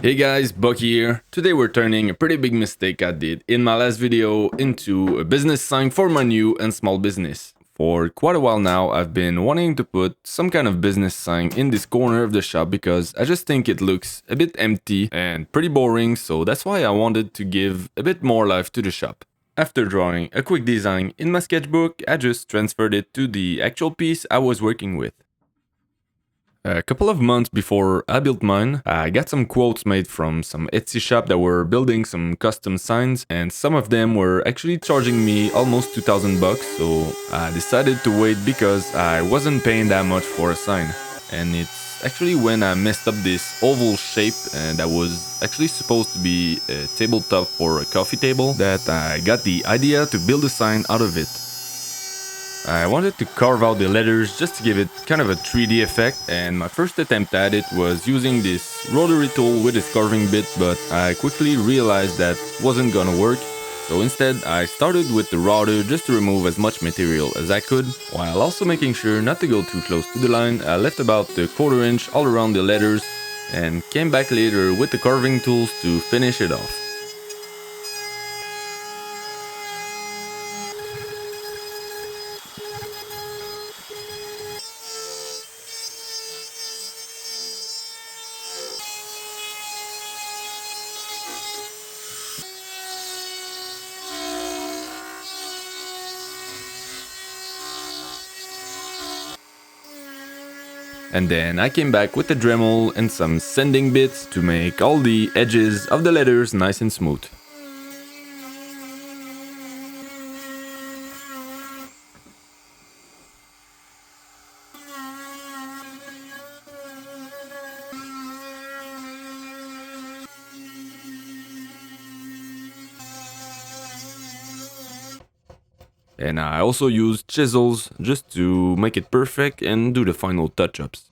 Hey guys, Bucky here. Today we're turning a pretty big mistake I did in my last video into a business sign for my new and small business. For quite a while now, I've been wanting to put some kind of business sign in this corner of the shop because I just think it looks a bit empty and pretty boring, so that's why I wanted to give a bit more life to the shop. After drawing a quick design in my sketchbook, I just transferred it to the actual piece I was working with. A couple of months before I built mine, I got some quotes made from some Etsy shop that were building some custom signs, and some of them were actually charging me almost 2,000 bucks, so I decided to wait because I wasn't paying that much for a sign. And it's actually when I messed up this oval shape that was actually supposed to be a tabletop for a coffee table that I got the idea to build a sign out of it. I wanted to carve out the letters just to give it kind of a 3D effect, and my first attempt at it was using this rotary tool with its carving bit, but I quickly realized that wasn't gonna work. So instead, I started with the router just to remove as much material as I could, while also making sure not to go too close to the line. I left about a 1/4 inch all around the letters and came back later with the carving tools to finish it off. And then I came back with the Dremel and some sanding bits to make all the edges of the letters nice and smooth. And I also used chisels just to make it perfect and do the final touch-ups.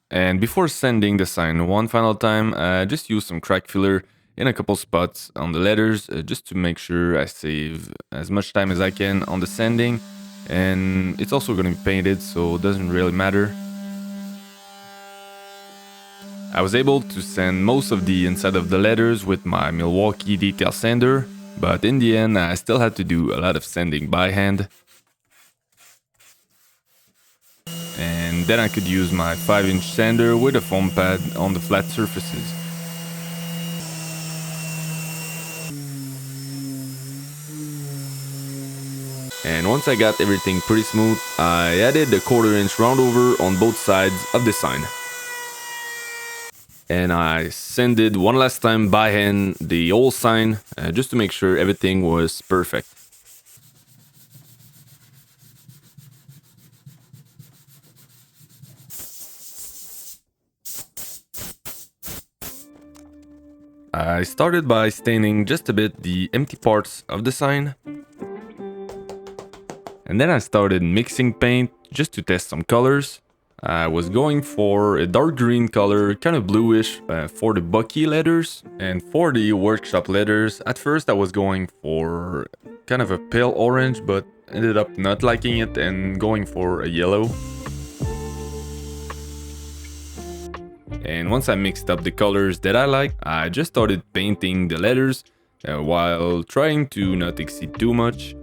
And before sanding the sign one final time, I just used some crack filler in a couple spots on the letters just to make sure I save as much time as I can on the sanding. And it's also going to be painted, so it doesn't really matter. I was able to sand most of the inside of the letters with my Milwaukee detail sander, but in the end I still had to do a lot of sanding by hand. And then I could use my 5-inch sander with a foam pad on the flat surfaces. And once I got everything pretty smooth, I added a 1/4 inch roundover on both sides of the sign. And I sanded one last time by hand the whole sign just to make sure everything was perfect. I started by staining just a bit the empty parts of the sign. And then I started mixing paint just to test some colors. I was going for a dark green color, kind of bluish, for the Bucky letters. And for the workshop letters, at first I was going for kind of a pale orange, but ended up not liking it and going for a yellow. And once I mixed up the colors that I liked, I just started painting the letters while trying to not exceed too much.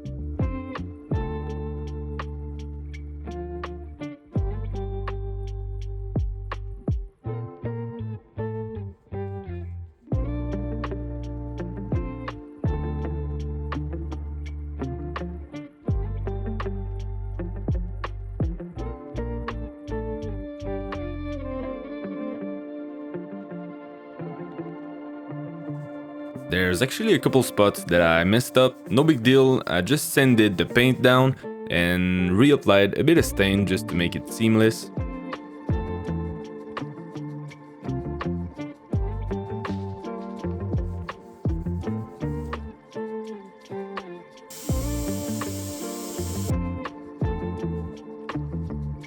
There's actually a couple spots that I messed up, no big deal, I just sanded the paint down and reapplied a bit of stain just to make it seamless.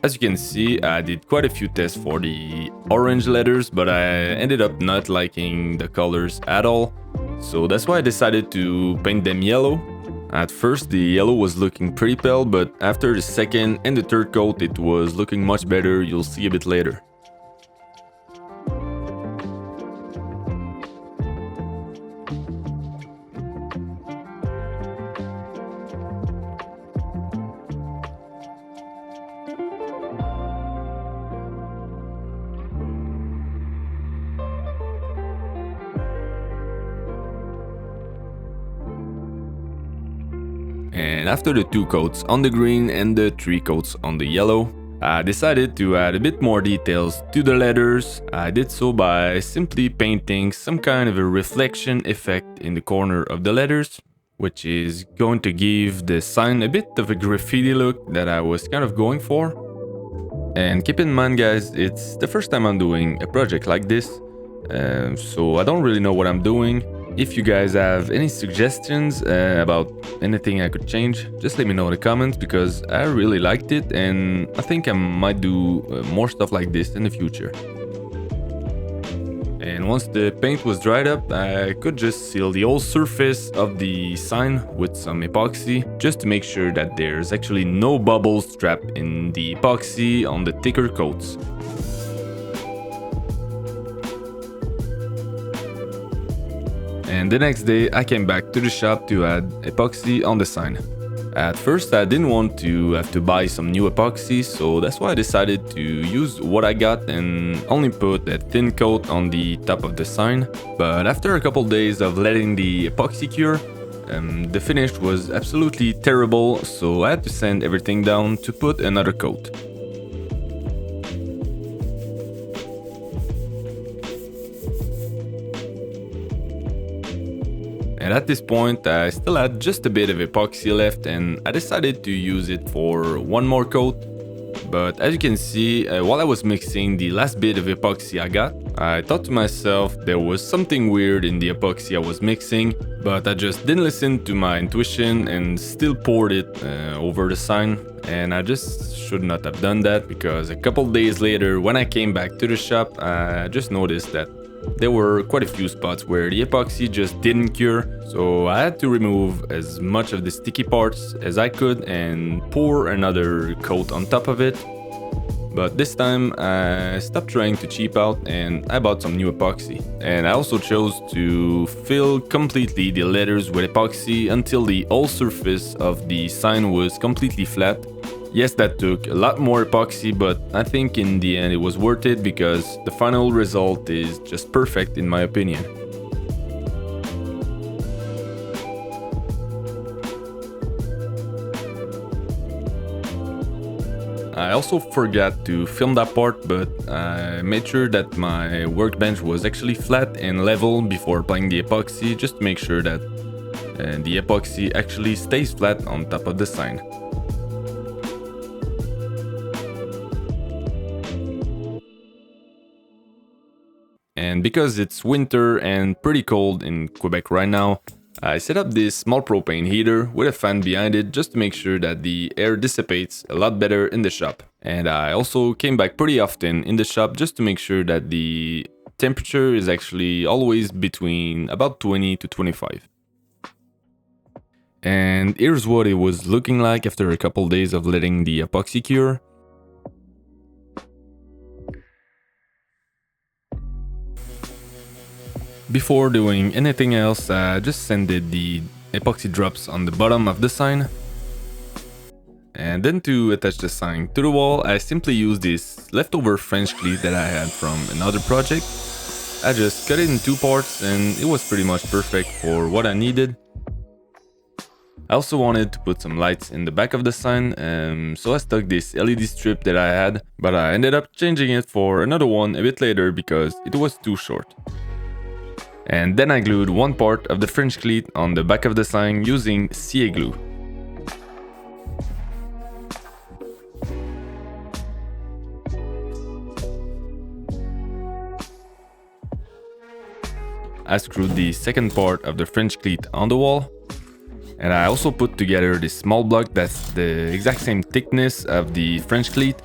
As you can see, I did quite a few tests for the orange letters, but I ended up not liking the colors at all. So that's why I decided to paint them yellow. At first the yellow was looking pretty pale, but after the second and the third coat it was looking much better. You'll see a bit later. And after the 2 coats on the green and the 3 coats on the yellow, I decided to add a bit more details to the letters. I did so by simply painting some kind of a reflection effect in the corner of the letters, which is going to give the sign a bit of a graffiti look that I was kind of going for. And keep in mind guys, it's the first time I'm doing a project like this, so I don't really know what I'm doing. If you guys have any suggestions about anything I could change, just let me know in the comments, because I really liked it and I think I might do more stuff like this in the future. And once the paint was dried up, I could just seal the whole surface of the sign with some epoxy, just to make sure that there's actually no bubbles trapped in the epoxy on the thicker coats. And the next day I came back to the shop to add epoxy on the sign. At first I didn't want to have to buy some new epoxy, so that's why I decided to use what I got and only put a thin coat on the top of the sign. But after a couple days of letting the epoxy cure, the finish was absolutely terrible, so I had to sand everything down to put another coat. And at this point I still had just a bit of epoxy left and I decided to use it for one more coat. But as you can see, while I was mixing the last bit of epoxy I got, I thought to myself there was something weird in the epoxy I was mixing, but I just didn't listen to my intuition and still poured it over the sign. And I just should not have done that, because a couple days later when I came back to the shop, I just noticed that there were quite a few spots where the epoxy just didn't cure, so I had to remove as much of the sticky parts as I could and pour another coat on top of it. But this time I stopped trying to cheap out and I bought some new epoxy. And I also chose to fill completely the letters with epoxy until the whole surface of the sign was completely flat. Yes, that took a lot more epoxy, but I think in the end it was worth it, because the final result is just perfect in my opinion. I also forgot to film that part, but I made sure that my workbench was actually flat and level before applying the epoxy, just to make sure that the epoxy actually stays flat on top of the sign. And because it's winter and pretty cold in Quebec right now, I set up this small propane heater with a fan behind it just to make sure that the air dissipates a lot better in the shop. And I also came back pretty often in the shop just to make sure that the temperature is actually always between about 20 to 25. And here's what it was looking like after a couple days of letting the epoxy cure. Before doing anything else, I just sanded the epoxy drops on the bottom of the sign. And then to attach the sign to the wall, I simply used this leftover French cleat that I had from another project. I just cut it in 2 parts and it was pretty much perfect for what I needed. I also wanted to put some lights in the back of the sign, so I stuck this LED strip that I had, but I ended up changing it for another one a bit later because it was too short. And then I glued one part of the French cleat on the back of the sign using CA glue. I screwed the second part of the French cleat on the wall. And I also put together this small block that's the exact same thickness of the French cleat.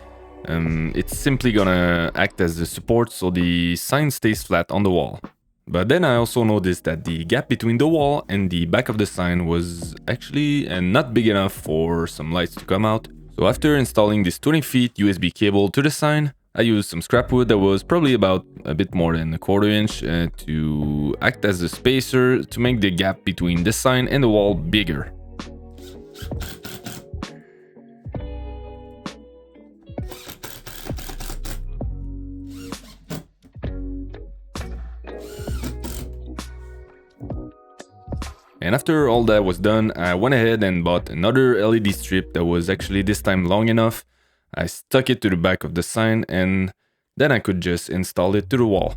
It's simply gonna act as the support so the sign stays flat on the wall. But then I also noticed that the gap between the wall and the back of the sign was actually not big enough for some lights to come out. So after installing this 20 feet USB cable to the sign, I used some scrap wood that was probably about a bit more than a quarter inch to act as a spacer to make the gap between the sign and the wall bigger. And after all that was done, I went ahead and bought another LED strip that was actually this time long enough. I stuck it to the back of the sign and then I could just install it to the wall.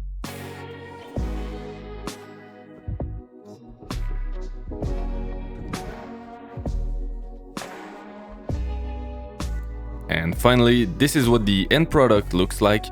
And finally, this is what the end product looks like.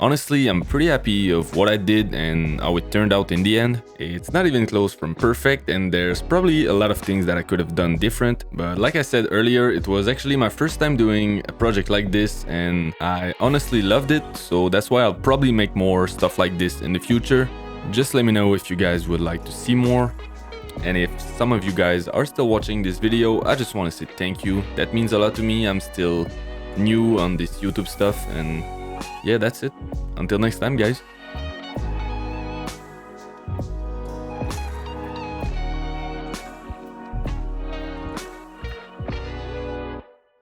Honestly, I'm pretty happy of what I did and how it turned out in the end. It's not even close from perfect and there's probably a lot of things that I could have done different, but like I said earlier, it was actually my first time doing a project like this and I honestly loved it, so that's why I'll probably make more stuff like this in the future. Just let me know if you guys would like to see more. And if some of you guys are still watching this video, I just want to say thank you. That means a lot to me. I'm still new on this YouTube stuff and yeah, that's it. Until next time, guys.